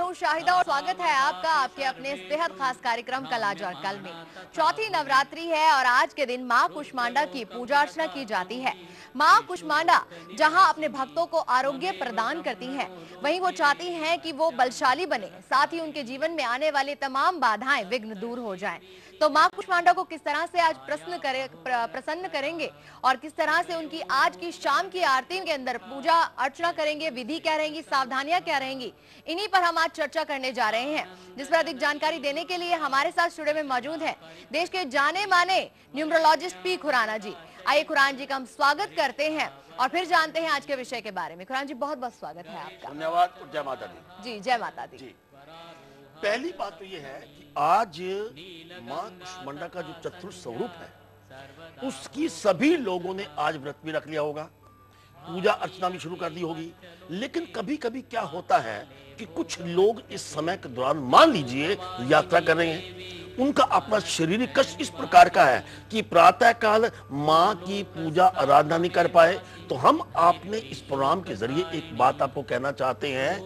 हूँ शाहिदा और स्वागत है आपका आपके अपने इस बेहद खास कार्यक्रम कल आज और कल में। चौथी नवरात्रि है और आज के दिन माँ कुष्मांडा की पूजा अर्चना की जाती है। माँ कुष्मांडा जहाँ अपने भक्तों को आरोग्य प्रदान करती हैं, वहीं वो चाहती हैं कि वो बलशाली बने, साथ ही उनके जीवन में आने वाली तमाम बाधाएं विघ्न दूर हो जाएं। तो माँ कुष्मांडा को किस तरह से आज प्रसन्न करेंगे और किस तरह से उनकी आज की शाम की आरती के अंदर पूजा अर्चना करेंगे, विधि क्या रहेंगी, सावधानियां क्या रहेंगी, इन्हीं पर हम आज चर्चा करने जा रहे हैं। जिस पर अधिक जानकारी देने के लिए हमारे साथ स्टूडियो में मौजूद है देश के जाने माने न्यूमरोलॉजिस्ट पी खुराना जी। आइए खुराना जी का हम स्वागत करते हैं और फिर जानते हैं आज के विषय के बारे में। खुराना जी बहुत बहुत स्वागत है आपका। धन्यवाद और जय माता दी। जी जय माता दी। पहली बात तो ये है कि आज माँ कुष्मांडा का जो चतुर्थ स्वरूप है उसकी सभी लोगों ने आज व्रत भी रख लिया होगा, पूजा अर्चना भी शुरू कर दी होगी। लेकिन कभी कभी क्या होता है कि कुछ लोग इस समय के दौरान मान लीजिए यात्रा कर रहे हैं, उनका अपना शारीरिक कष्ट इस प्रकार का है कि प्रातः काल माँ की पूजा आराधना नहीं कर पाए। तो हम आपने इस प्रोग्राम के जरिए एक बात आपको कहना चाहते हैं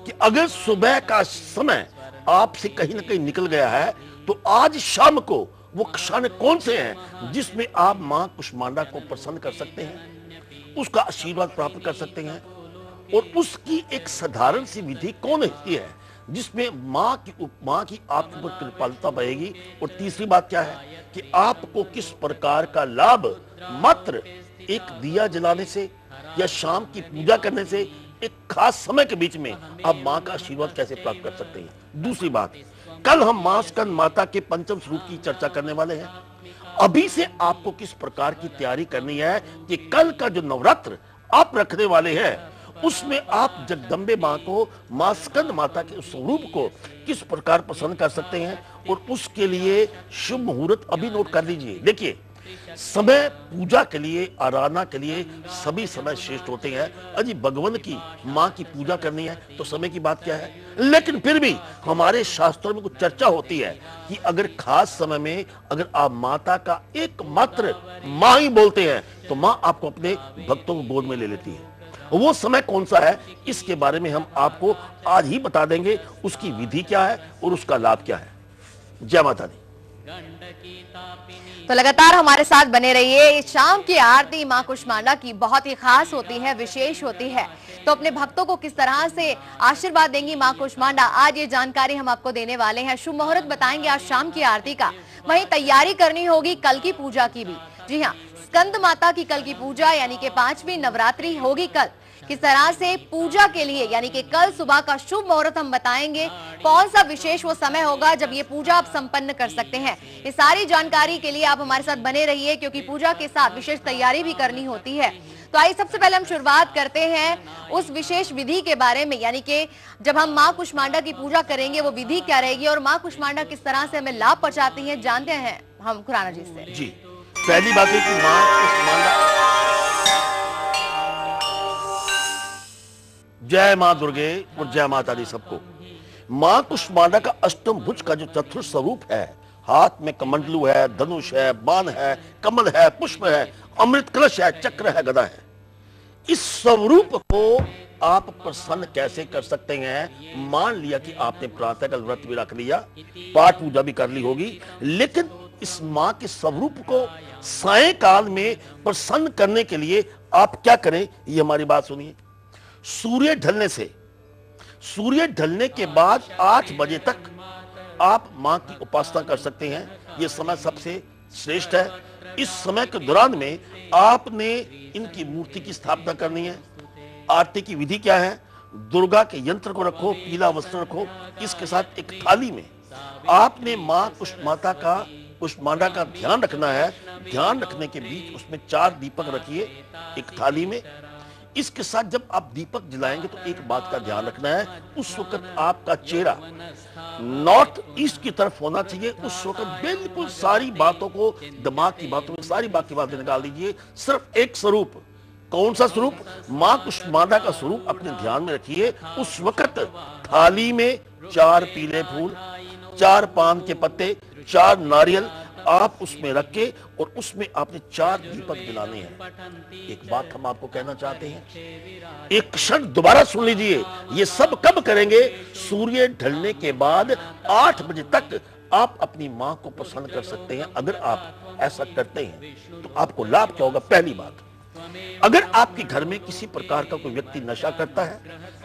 कि अगर सुबह का समय आपसे कहीं ना कहीं निकल गया है तो आज शाम को वो क्षण कौन से हैं जिसमें आप माँ कुष्मांडा को प्रसन्न कर सकते हैं, उसका आशीर्वाद प्राप्त कर सकते हैं। और उसकी एक साधारण सी विधि कौन होती है जिसमें माँ की आपके ऊपर कृपालुता बढ़ेगी। और तीसरी बात क्या है कि आपको किस प्रकार का लाभ मात्र एक दिया जलाने से या शाम की पूजा करने से एक खास समय के बीच में आप माँ का आशीर्वाद कैसे प्राप्त कर सकते हैं। दूसरी बात, कल हम माँ स्कंद माता के पंचम स्वरूप की चर्चा करने वाले हैं। अभी से आपको किस प्रकार की तैयारी करनी है कि कल का जो नवरात्र आप रखने वाले हैं उसमें आप जगदम्बे माँ को, माँ स्कंद माता के स्वरूप को किस प्रकार प्रसन्न कर सकते हैं। और उसके लिए शुभ मुहूर्त अभी नोट कर लीजिए। देखिए, समय पूजा के लिए, आराधना के लिए सभी समय श्रेष्ठ होते हैं। अजी भगवान की माँ की पूजा करनी है तो समय की बात क्या है। लेकिन फिर भी हमारे शास्त्रों में कुछ चर्चा होती है कि अगर खास समय में अगर आप माता का एकमात्र माँ ही बोलते हैं तो माँ आपको अपने भक्तों को गोद में ले लेती है। वो समय कौन सा है इसके बारे में हम आपको आज ही बता देंगे, उसकी विधि क्या है और उसका लाभ क्या है। जय माता दी। तो लगातार हमारे साथ बने रहिए। शाम की आरती माँ कुष्मांडा की बहुत ही खास होती है, विशेष होती है। तो अपने भक्तों को किस तरह से आशीर्वाद देंगी माँ कुष्मांडा, आज ये जानकारी हम आपको देने वाले हैं। शुभ मुहूर्त बताएंगे आज शाम की आरती का, वहीं तैयारी करनी होगी कल की पूजा की भी। जी हाँ, स्कंद माता की कल की पूजा यानी कि 5वीं नवरात्रि होगी कल। किस तरह से पूजा के लिए यानी कि कल सुबह का शुभ मुहूर्त हम बताएंगे, कौन सा विशेष वो समय होगा जब ये पूजा आप संपन्न कर सकते हैं। ये सारी जानकारी के लिए आप हमारे साथ बने रहिए क्योंकि पूजा के साथ विशेष तैयारी भी करनी होती है। तो आइए सबसे पहले हम शुरुआत करते हैं उस विशेष विधि के बारे में, यानी कि जब हम माँ कुष्मांडा की पूजा करेंगे वो विधि क्या रहेगी और माँ कुष्मांडा किस तरह से हमें लाभ पहुंचाती है, जानते हैं हम खुराना जी से। जी, पहली बात है कि माँ कुष्मांडा, जय मां दुर्गे और जय माता दी सबको। मां कुष्मांडा का अष्टम भुज का जो चतुर्थ स्वरूप है, हाथ में कमंडलू है, धनुष है, बाण है, कमल है, पुष्प है, अमृत कलश है, चक्र है, गदा है। इस स्वरूप को आप प्रसन्न कैसे कर सकते हैं। मान लिया कि आपने प्रातःकाल व्रत भी रख लिया, पाठ पूजा भी कर ली होगी, लेकिन इस मां के स्वरूप को सायंकाल में प्रसन्न करने के लिए आप क्या करें, ये हमारी बात सुनिए। सूर्य ढलने के बाद 8 बजे तक आप मां की उपासना कर सकते हैं। यह समय सबसे श्रेष्ठ है। इस समय के दौरान में आपने इनकी मूर्ति की स्थापना करनी है। आरती की विधि क्या है, दुर्गा के यंत्र को रखो, पीला वस्त्र रखो, इसके साथ एक थाली में आपने मां कुष्मांडा का ध्यान रखना है। ध्यान रखने के बीच उसमें 4 दीपक रखिए एक थाली में। इसके साथ जब आप दीपक जलाएंगे तो एक बात का ध्यान रखना है, उस वक्त आपका चेहरा नॉर्थ ईस्ट की तरफ होना चाहिए। उस वक्त बिल्कुल सारी बातों को, दिमाग की बातों में सारी बाकी बातें निकाल दीजिए। सिर्फ एक स्वरूप, कौन सा स्वरूप, मां कुष्मांडा का स्वरूप अपने ध्यान में रखिए। उस वक्त थाली में 4 पीले फूल, 4 पान के पत्ते, 4 नारियल आप उसमें रख के और उसमें आपने 4 दीपक जलाने हैं। एक बात हम आपको कहना चाहते हैं, एक क्षण दोबारा सुन लीजिए, ये सब कब करेंगे? सूर्य ढलने के बाद 8 बजे तक आप अपनी मां को प्रसन्न कर सकते हैं। अगर आप ऐसा करते हैं तो आपको लाभ क्या होगा? पहली बात, अगर आपके घर में किसी प्रकार का कोई व्यक्ति नशा करता है,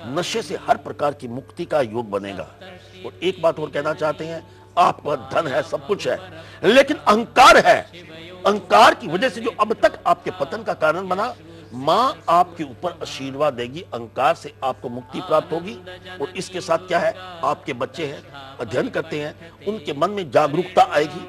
नशे से हर प्रकार की मुक्ति का योग बनेगा। और एक बात और कहना चाहते हैं, आपका धन है, सब कुछ है, लेकिन अहंकार है। अहंकार की वजह से जो अब तक आपके पतन का कारण बना, मां आपके ऊपर आशीर्वाद देगी, अहंकार से आपको मुक्ति प्राप्त होगी। और इसके साथ क्या है, आपके बच्चे हैं, अध्ययन करते हैं, उनके मन में जागरूकता आएगी,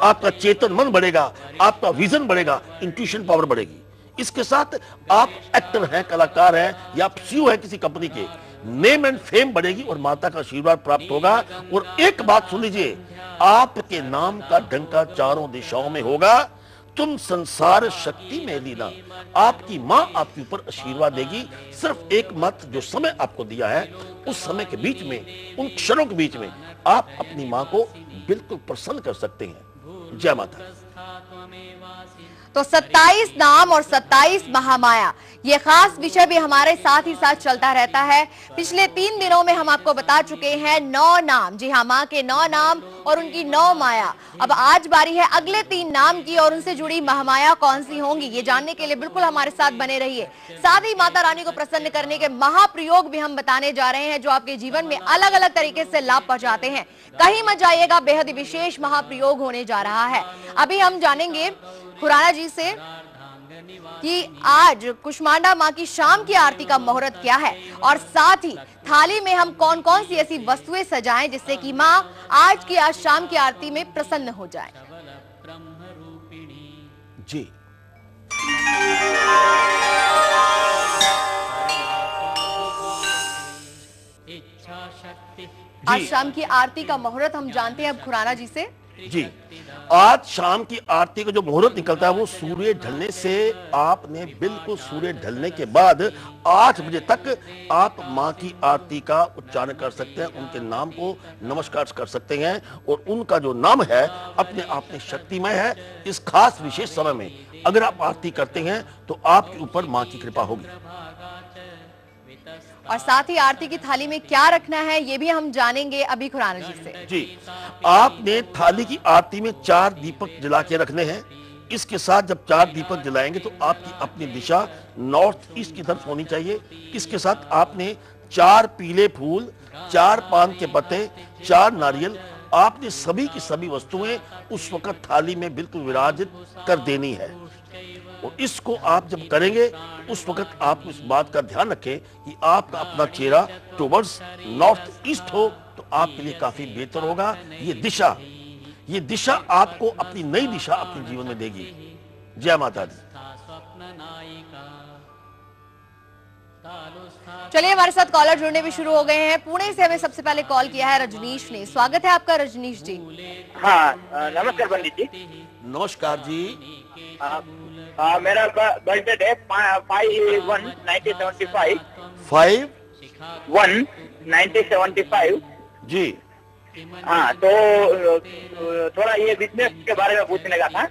आपका चेतन मन बढ़ेगा, आपका विजन बढ़ेगा, इंट्यूशन पावर बढ़ेगी। इसके साथ आप एक्टर हैं, कलाकार हैं, या आप सीईओ हैं किसी कंपनी के, नेम एंड फेम बढ़ेगी और माता का आशीर्वाद प्राप्त होगा। और एक बात सुन लीजिए, आपके नाम का डंका चारों दिशाओं में होगा। तुम संसार शक्ति में लीना, आपकी मां आपके ऊपर आशीर्वाद देगी। सिर्फ एक मत जो समय आपको दिया है, उस समय के बीच में, उन क्षणों के बीच में आप अपनी मां को बिल्कुल प्रसन्न कर सकते हैं। जय माता। तो 27 नाम और 27 महामाया, ये खास विषय भी हमारे साथ ही साथ चलता रहता है। पिछले 3 दिनों में हम आपको बता चुके हैं 9 नाम, जी हाँ, मां के 9 नाम और उनकी 9 माया। अब आज बारी है अगले 3 नाम की, और उनसे जुड़ी महामाया कौन सी होंगी, ये जानने के लिए बिल्कुल हमारे साथ बने रहिए। साथ ही माता रानी को प्रसन्न करने के महाप्रयोग भी हम बताने जा रहे हैं, जो आपके जीवन में अलग अलग तरीके से लाभ पहुंचाते हैं। कहीं मत जाइएगा, बेहद विशेष महाप्रयोग होने जा रहा है। अभी हम जानेंगे खुराना जी से कि आज कुष्मांडा मां की शाम की आरती का मुहूर्त क्या है, और साथ ही थाली में हम कौन कौन सी ऐसी वस्तुएं सजाएं जिससे कि मां आज शाम की आरती में प्रसन्न हो जाए। जी, आज शाम की आरती का मुहूर्त हम जानते हैं अब खुराना जी से। जी, आज शाम की आरती का जो मुहूर्त निकलता है वो सूर्य ढलने से, आपने बिल्कुल सूर्य ढलने के बाद 8 बजे तक आप मां की आरती का उच्चारण कर सकते हैं, उनके नाम को नमस्कार कर सकते हैं। और उनका जो नाम है अपने आप में शक्तिमय है। इस खास विशेष समय में अगर आप आरती करते हैं तो आपके ऊपर मां की कृपा होगी। और साथ ही आरती की थाली में क्या रखना है ये भी हम जानेंगे अभी खुराना जी से। जी, आपने थाली की आरती में 4 दीपक जला के रखने हैं। इसके साथ जब 4 दीपक जलाएंगे तो आपकी अपनी दिशा नॉर्थ ईस्ट की तरफ होनी चाहिए। इसके साथ आपने 4 पीले फूल, 4 पान के पत्ते, 4 नारियल, आपने सभी की सभी वस्तुएं उस वक्त थाली में बिल्कुल विराजित कर देनी है। और इसको आप जब करेंगे उस वक्त आप इस बात का ध्यान रखें कि आपका अपना चेहरा टुवर्ड्स नॉर्थ ईस्ट हो, तो आपके लिए काफी बेहतर होगा। ये दिशा आपको अपनी नई दिशा अपने जीवन में देगी। जय माता दी। चलिए, हमारे साथ कॉलर जुड़ने भी शुरू हो गए हैं। पुणे से हमें सबसे पहले कॉल किया है रजनीश ने। स्वागत है आपका रजनीश जी। हाँ, नमस्कार पंडित जी। नमस्कार जी। मेरा बर्थडे है 5/1/1975। 5/1/1975 जी। हाँ, तो थोड़ा ये बिजनेस के बारे में पूछने का था।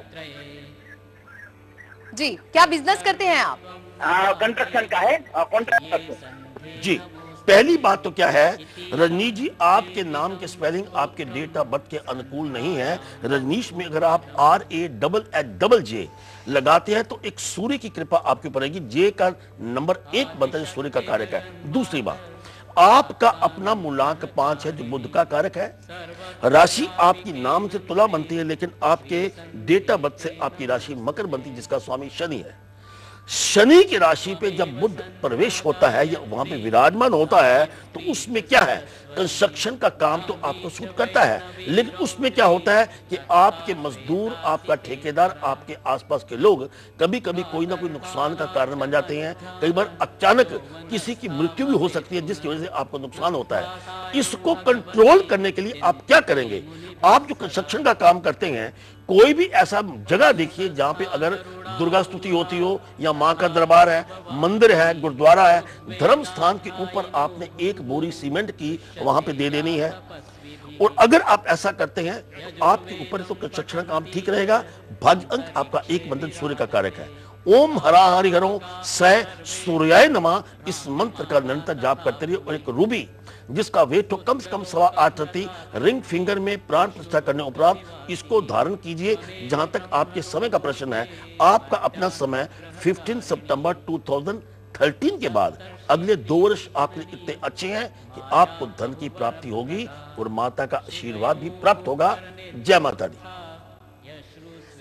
जी, क्या बिजनेस करते हैं आप? कंस्ट्रक्शन का है, कॉन्ट्रैक्टर जी। पहली बात तो क्या है रजनीश जी, आपके नाम के स्पेलिंग आपके डेट ऑफ बर्थ के अनुकूल नहीं है। रजनीश में अगर आप RAHHJ लगाते हैं तो एक सूर्य की कृपा आपके ऊपर रहेगी। जे का नंबर 1 बनता है, सूर्य का कारक है। दूसरी बात, आपका अपना मूलांक 5 है जो बुध का कारक है। राशि आपकी नाम से तुला बनती है, लेकिन आपके डेट ऑफ बर्थ से आपकी राशि मकर बनती है, जिसका स्वामी शनि है। शनि की राशि पे जब बुध प्रवेश होता है या वहां पे विराजमान होता है तो उसमें क्या है, कंस्ट्रक्शन का काम तो आपको सूट करता है, लेकिन उसमें क्या होता है कि आपके मजदूर, आपका ठेकेदार, आपके आसपास के लोग कभी कभी कोई ना कोई नुकसान का कारण बन जाते हैं। कई बार अचानक किसी की मृत्यु भी हो सकती है जिसकी वजह से आपको नुकसान होता है। इसको कंट्रोल करने के लिए आप क्या करेंगे, आप जो कंस्ट्रक्शन का काम करते हैं, कोई भी ऐसा जगह देखिए जहां पे अगर दुर्गा स्तुति होती हो या मां का दरबार है, मंदिर है, गुरुद्वारा है, धर्म स्थान के ऊपर आपने 1 बोरी सीमेंट की वहां पे दे देनी है। और अगर आप ऐसा करते हैं तो आपके ऊपर तो कंस्ट्रक्शन काम ठीक रहेगा। भाग्य अंक आपका 1 बंधन सूर्य का कारक है। ओम हरा हरि हरो स सूर्याय नमः इस मंत्र का निरंतर जाप करते रहिए। और एक रूबी जिसका वेट हो कम से कम 8.25 रति रिंग फिंगर में प्राण प्रतिष्ठा करने उपरांत इसको धारण कीजिए। जहां तक आपके समय का प्रश्न है, आपका अपना समय 15 सितंबर 2013 के बाद अगले 2 वर्ष आपके लिए इतने अच्छे हैं कि आपको धन की प्राप्ति होगी और माता का आशीर्वाद भी प्राप्त होगा। जय माता दी।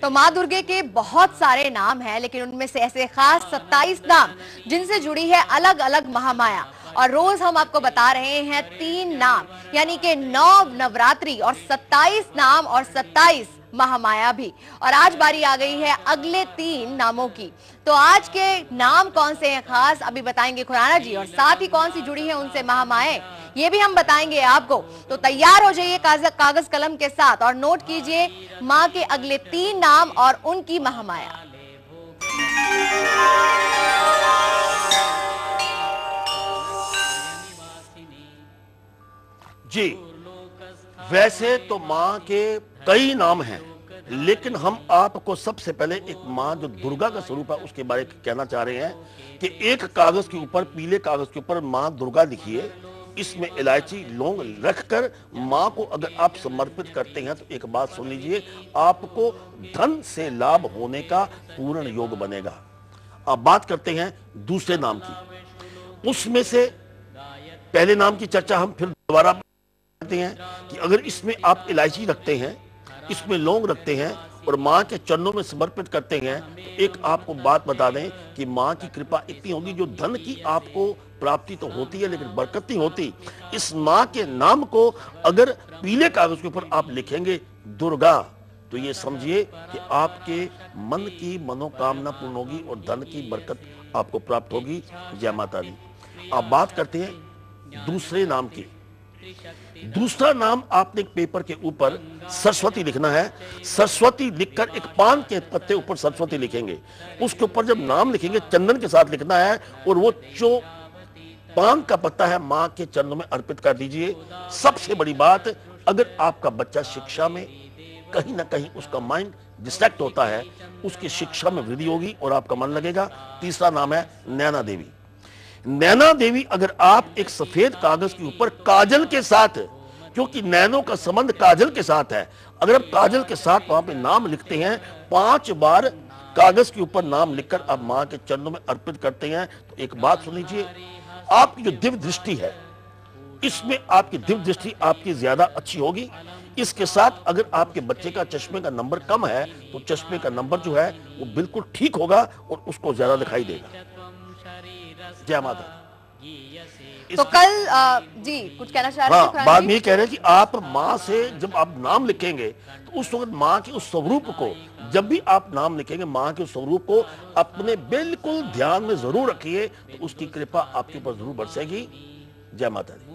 तो माँ दुर्गे के बहुत सारे नाम हैं, लेकिन उनमें से ऐसे खास 27 नाम जिनसे जुड़ी है अलग अलग महामाया। और रोज हम आपको बता रहे हैं 3 नाम, यानी कि 9 नवरात्रि और 27 नाम और 27 महामाया भी। और आज बारी आ गई है अगले 3 नामों की। तो आज के नाम कौन से हैं खास, अभी बताएंगे खुराना जी, और साथ ही कौन सी जुड़ी है उनसे महामाएं, ये भी हम बताएंगे आपको। तो तैयार हो जाइए कागज कलम के साथ और नोट कीजिए माँ के अगले 3 नाम और उनकी महामाया। जी, वैसे तो माँ के कई नाम हैं, लेकिन हम आपको सबसे पहले एक माँ जो दुर्गा का स्वरूप है उसके बारे में कहना चाह रहे हैं कि एक कागज के ऊपर, पीले कागज के ऊपर माँ दुर्गा लिखिए। इसमें इलायची लौंग रखकर माँ को अगर आप समर्पित करते हैं तो एक बात सुन लीजिए, आपको धन से लाभ होने का पूर्ण योग बनेगा। अब बात करते हैं दूसरे नाम की। उसमें से पहले नाम की चर्चा हम फिर दोबारा करते हैं कि अगर इसमें आप इलायची रखते हैं, इसमें लौंग रखते हैं और माँ के चरणों में समर्पित करते हैं, तो एक आपको बात बता दें कि माँ की कृपा इतनी होगी, जो धन की आपको प्राप्ति तो होती है लेकिन बरकत नहीं होती। इस माँ के नाम को अगर पीले कागज के ऊपर आप लिखेंगे दुर्गा, तो ये समझिए कि आपके मन की मनोकामना पूर्ण होगी और धन की बरकत आपको प्राप्त होगी। जय माता दी। अब बात करते हैं दूसरे नाम की। दूसरा नाम आपने एक पेपर के ऊपर सरस्वती लिखना है। सरस्वती लिखकर एक पान के पत्ते ऊपर सरस्वती लिखेंगे। उसके ऊपर जब नाम लिखेंगे चंदन के साथ लिखना है और वो जो पान का पत्ता है माँ के चरणों में अर्पित कर दीजिए। सबसे बड़ी बात, अगर आपका बच्चा शिक्षा में कहीं ना कहीं उसका माइंड डिस्ट्रैक्ट होता है, उसकी शिक्षा में वृद्धि होगी और आपका मन लगेगा। तीसरा नाम है नैना देवी। नैना देवी अगर आप एक सफेद कागज के ऊपर काजल के साथ, क्योंकि नैनों का संबंध काजल के साथ है, अगर आप काजल के साथ वहां पे नाम लिखते हैं, 5 बार कागज के ऊपर नाम लिखकर आप माँ के चरणों में अर्पित करते हैं, तो एक बात सुन लीजिए, आपकी जो दिव्य दृष्टि है, इसमें आपकी दिव्य दृष्टि आपकी ज्यादा अच्छी होगी। इसके साथ अगर आपके बच्चे का चश्मे का नंबर कम है तो चश्मे का नंबर जो है वो बिल्कुल ठीक होगा और उसको ज्यादा दिखाई देगा। जय माता। तो कल जी कुछ कहना चाह रहे थे? बाद में ये कह रहे हैं कि आप माँ से जब आप नाम लिखेंगे तो उस वक्त माँ के उस स्वरूप को, जब भी आप नाम लिखेंगे माँ के उस स्वरूप को अपने बिल्कुल ध्यान में जरूर रखिए, तो उसकी कृपा आपके ऊपर जरूर बरसेगी। जय माता दी।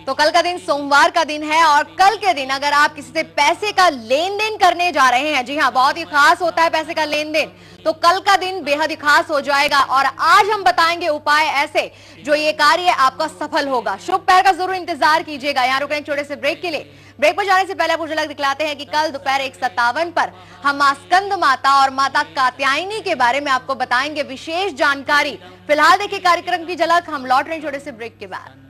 तो कल का दिन सोमवार का दिन है और कल के दिन अगर आप किसी से पैसे का लेन देन करने जा रहे हैं, जी हाँ, बहुत ही खास होता है पैसे का लेन देन, तो कल का दिन बेहद ही खास हो जाएगा। और आज हम बताएंगे उपाय ऐसे जो ये कार्य आपका सफल होगा। शुभ पैर का जरूर इंतजार कीजिएगा। यहाँ रुकें छोटे से ब्रेक के लिए। ब्रेक पर जाने से पहले आपको झलक दिखलाते हैं कि कल दोपहर 1:57 पर हम मां स्कंद माता और माता कात्यायनी के बारे में आपको बताएंगे विशेष जानकारी। फिलहाल देखिए कार्यक्रम की झलक, हम लौट रहे हैं छोटे से ब्रेक के बाद।